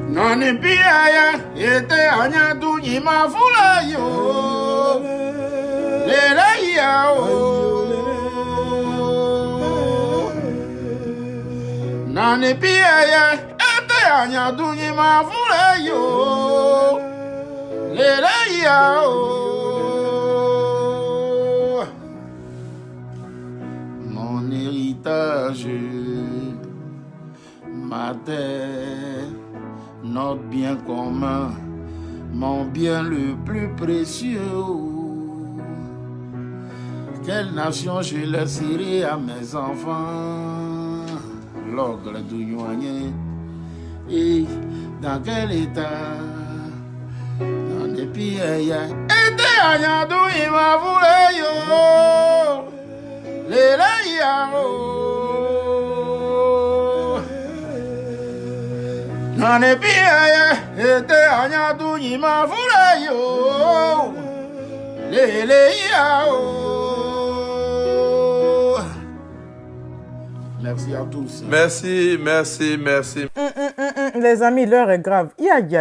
Nani piaya, ete anya tu nyima fula yo. Lele ya o. Nani piaya, ete anya tu nyima fula yo. Lele ya o. Mon héritage, ma terre, notre bien commun, mon bien le plus précieux. Quelle nation je laisserai à mes enfants? L'ogre d'Ougnoigné. Et dans quel état? Dans les pays, et t'es agnadou, il m'a voulu yo. Les dans les pays, et t'es agnadou, il m'a voulu yo. Merci à tous. Merci, merci, merci. Les amis, l'heure est grave. Ya. Je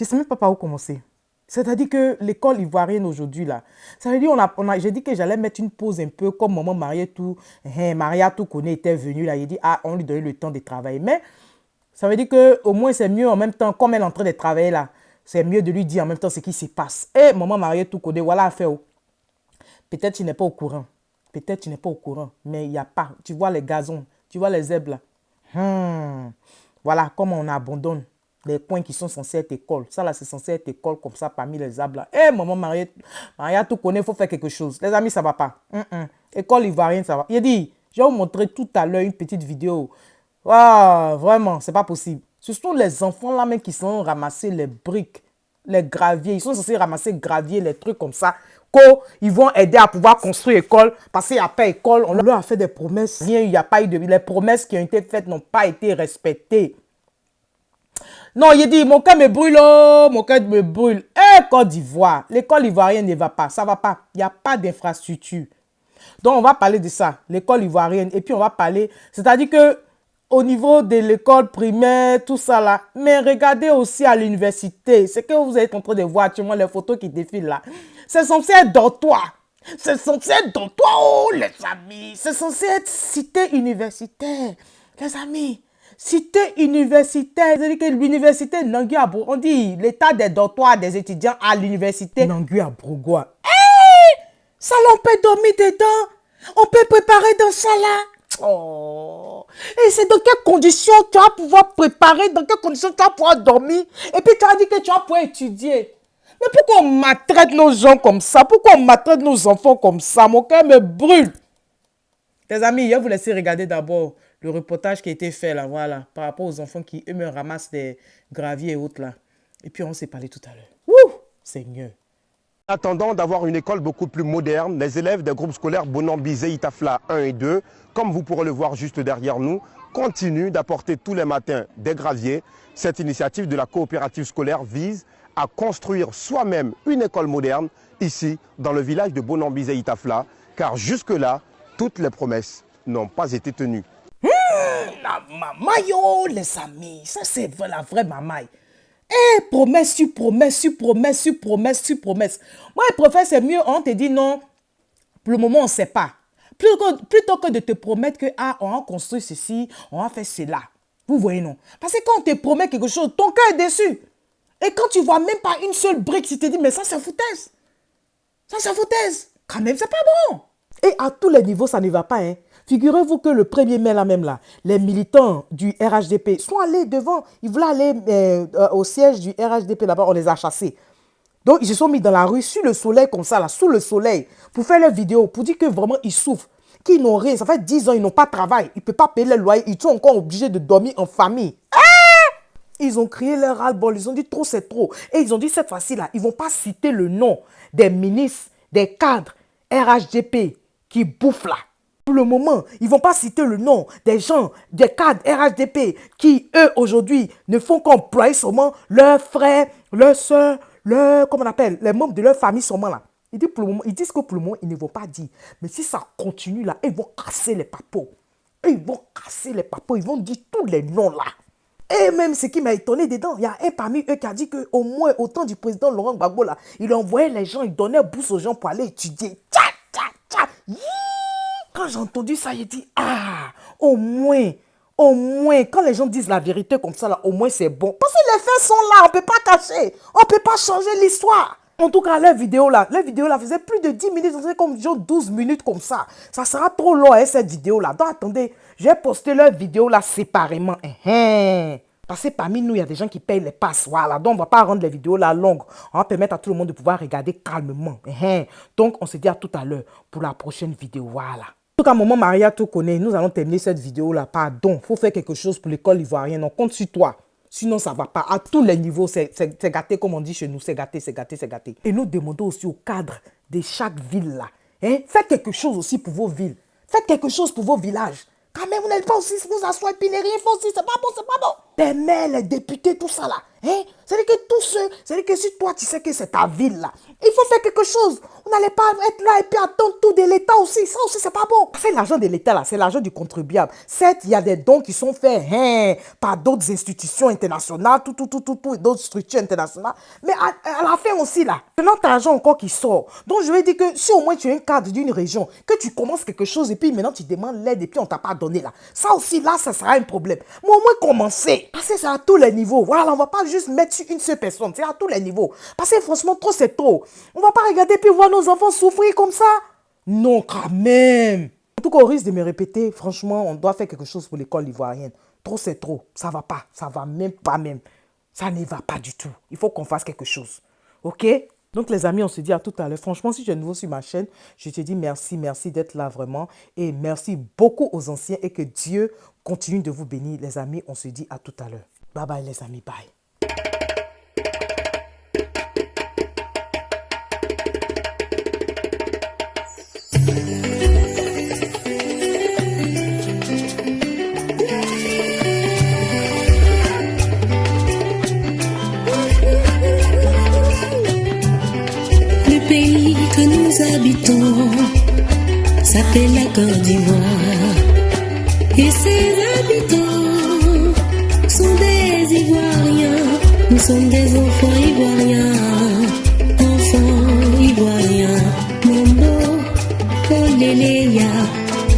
ne sais même pas par où commencer. C'est-à-dire que l'école ivoirienne aujourd'hui, là, ça veut dire j'ai dit que j'allais mettre une pause un peu, comme maman Marietou Koné était venue, là, il dit, on lui donnait le temps de travailler. Mais ça veut dire qu'au moins, c'est mieux en même temps, comme elle est en train de travailler, là, c'est mieux de lui dire en même temps ce qui se passe. Et maman Marietou Koné, voilà à faire. Peut-être tu n'es pas au courant. Peut-être tu n'es pas au courant, mais il n'y a pas. Tu vois les gazons, tu vois les zèbres là. Voilà comment on abandonne les coins qui sont censés être école. Ça là, c'est censé être école comme ça parmi les arbres là. Eh, maman Maria tout connaît, il faut faire quelque chose. Les amis, ça va pas. École ivoirienne, ça va. Il a dit, je vais vous montrer tout à l'heure une petite vidéo. Waouh, vraiment, c'est pas possible. Ce sont les enfants là même qui sont ramasser les briques, les graviers. Ils sont censés ramasser gravier, les trucs comme ça. Ils vont aider à pouvoir construire l'école parce qu'il n'y a pas d'école. On leur a fait des promesses. Rien, il n'y a pas eu de... Les promesses qui ont été faites n'ont pas été respectées. Non, il dit, mon cœur me brûle, oh, mon cœur me brûle. Eh, Côte d'Ivoire, l'école ivoirienne ne va pas, ça ne va pas. Il n'y a pas d'infrastructure. Donc, on va parler de ça, l'école ivoirienne. Et puis, on va parler, c'est-à-dire que au niveau de l'école primaire, tout ça là. Mais regardez aussi à l'université. Ce que vous êtes en train de voir, tu vois les photos qui défilent là. C'est censé être dortoir. C'est censé être dortoir, oh les amis. C'est censé être cité universitaire. Les amis, cité universitaire. C'est-à-dire que l'université Nangui Abrogoua, on dit l'état des dortoirs des étudiants à l'université Nangui Abrogoua. Hey! Ça là, on peut dormir dedans. On peut préparer dans ça là. Oh, et c'est dans quelles conditions tu vas pouvoir préparer, dans quelles conditions tu vas pouvoir dormir, et puis tu as dit que tu vas pouvoir étudier. Mais pourquoi on maltraite nos gens comme ça? Pourquoi on maltraite nos enfants comme ça? Mon cœur me brûle. Les amis, je vais vous laisser regarder d'abord le reportage qui a été fait là, voilà, par rapport aux enfants qui eux me ramassent des graviers et autres là. Et puis on s'est parlé tout à l'heure. Ouh, Seigneur. Attendant d'avoir une école beaucoup plus moderne, les élèves des groupes scolaires Bonambizé, Itafla 1 et 2, comme vous pourrez le voir juste derrière nous, continuent d'apporter tous les matins des graviers. Cette initiative de la coopérative scolaire vise à construire soi-même une école moderne ici dans le village de Bonambizé, Itafla, car jusque-là, toutes les promesses n'ont pas été tenues. La mamaille, les amis, ça c'est la vraie mamaille. Eh, promesse sur promesse, sur promesse, sur promesse, sur promesse. Moi, je préfère, c'est mieux, on te dit non, pour le moment, on ne sait pas. Plutôt que de te promettre que, on va construire ceci, on va faire cela. Vous voyez, non? Parce que quand on te promet quelque chose, ton cœur est déçu. Et quand tu ne vois même pas une seule brique, tu te dis, mais ça, c'est foutaise. Ça, c'est foutaise. Quand même, c'est pas bon. Et à tous les niveaux, ça ne va pas, hein. Figurez-vous que le 1er mai, là même, là, les militants du RHDP sont allés devant. Ils voulaient aller au siège du RHDP là-bas, on les a chassés. Donc, ils se sont mis dans la rue, sur le soleil, comme ça, là, sous le soleil, pour faire leurs vidéos, pour dire que vraiment, ils souffrent, qu'ils n'ont rien. Ça fait 10 ans, ils n'ont pas de travail. Ils ne peuvent pas payer les loyers. Ils sont encore obligés de dormir en famille. Ils ont crié leur ras-le-bol. Ils ont dit trop, c'est trop. Et ils ont dit cette fois-ci, là, ils ne vont pas citer le nom des ministres, des cadres RHDP qui bouffent là. Pour le moment, ils ne vont pas citer le nom des gens, des cadres RHDP qui, eux, aujourd'hui, ne font qu'employer seulement leurs frères, leurs soeurs, comment on appelle, les membres de leur famille seulement là. Ils disent que pour le moment, ils ne vont pas dire. Mais si ça continue là, ils vont casser les papos. Eux, ils vont casser les papas, ils vont dire tous les noms là. Et même ce qui m'a étonné dedans, il y a un parmi eux qui a dit qu'au moins au temps du président Laurent Gbagbo là, il envoyait les gens, il donnait bourse aux gens pour aller étudier. Tcha, tcha, tcha. Quand j'ai entendu ça, j'ai dit, au moins, quand les gens disent la vérité comme ça, là, au moins c'est bon. Parce que les faits sont là, on ne peut pas cacher, on ne peut pas changer l'histoire. En tout cas, leur vidéo là faisait plus de 10 minutes, on faisait comme genre 12 minutes comme ça. Ça sera trop long, hein, cette vidéo là. Donc attendez, j'ai posté leur vidéo là séparément. Parce que parmi nous, il y a des gens qui payent les passes. Voilà, donc on ne va pas rendre les vidéos là longues. On va permettre à tout le monde de pouvoir regarder calmement. Donc on se dit à tout à l'heure pour la prochaine vidéo. Voilà. En tout cas, maman Maria tout connaît. Nous allons terminer cette vidéo là. Pardon, il faut faire quelque chose pour l'école ivoirienne. On compte sur toi. Sinon, ça ne va pas. À tous les niveaux, c'est gâté, comme on dit chez nous. C'est gâté, c'est gâté, c'est gâté. Et nous demandons aussi au cadre de chaque ville là. Faites quelque chose aussi pour vos villes. Faites quelque chose pour vos villages. Quand même, vous n'allez pas aussi vous asseoir et puis ne rien faire aussi. C'est pas bon, c'est pas bon. Les maires, les députés, tout ça là. C'est-à-dire que tous ceux, c'est-à-dire que si toi tu sais que c'est ta ville là, il faut faire quelque chose. On n'allait pas être là et puis attendre tout de l'État aussi. Ça aussi, c'est pas bon. C'est l'argent de l'État là, c'est l'argent du contribuable. Certes, il y a des dons qui sont faits par d'autres institutions internationales, d'autres structures internationales. Mais à la fin aussi là, c'est notre argent encore qui sort. Donc je vais dire que si au moins tu es un cadre d'une région, que tu commences quelque chose et puis maintenant tu demandes l'aide et puis on t'a pas donné là. Ça aussi là, ça sera un problème. Mais au moins commencer. Parce que c'est à tous les niveaux. Voilà, on va pas juste mettre sur une seule personne. C'est à tous les niveaux. Parce que franchement, trop c'est trop. On va pas regarder puis voir nos enfants souffrir comme ça. Non, quand même. En tout cas, au risque de me répéter, franchement, on doit faire quelque chose pour l'école ivoirienne. Trop c'est trop. Ça va pas. Ça va même pas même. Ça ne va pas du tout. Il faut qu'on fasse quelque chose. Ok? Donc les amis, on se dit à tout à l'heure. Franchement, si tu es nouveau sur ma chaîne, je te dis merci d'être là vraiment. Et merci beaucoup aux anciens et que Dieu continue de vous bénir. Les amis, on se dit à tout à l'heure. Bye bye les amis, bye. Le pays que nous habitons s'appelle la Côte d'Ivoire et ses habitants sont des Ivoiriens. Nous sommes des enfants ivoiriens, enfants ivoiriens. Mambo, oléléya,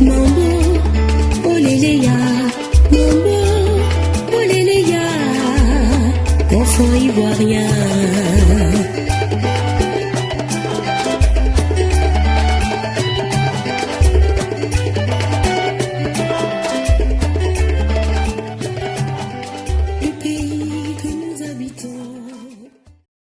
mambo, oléléya, mambo, oléléya, enfants ivoiriens.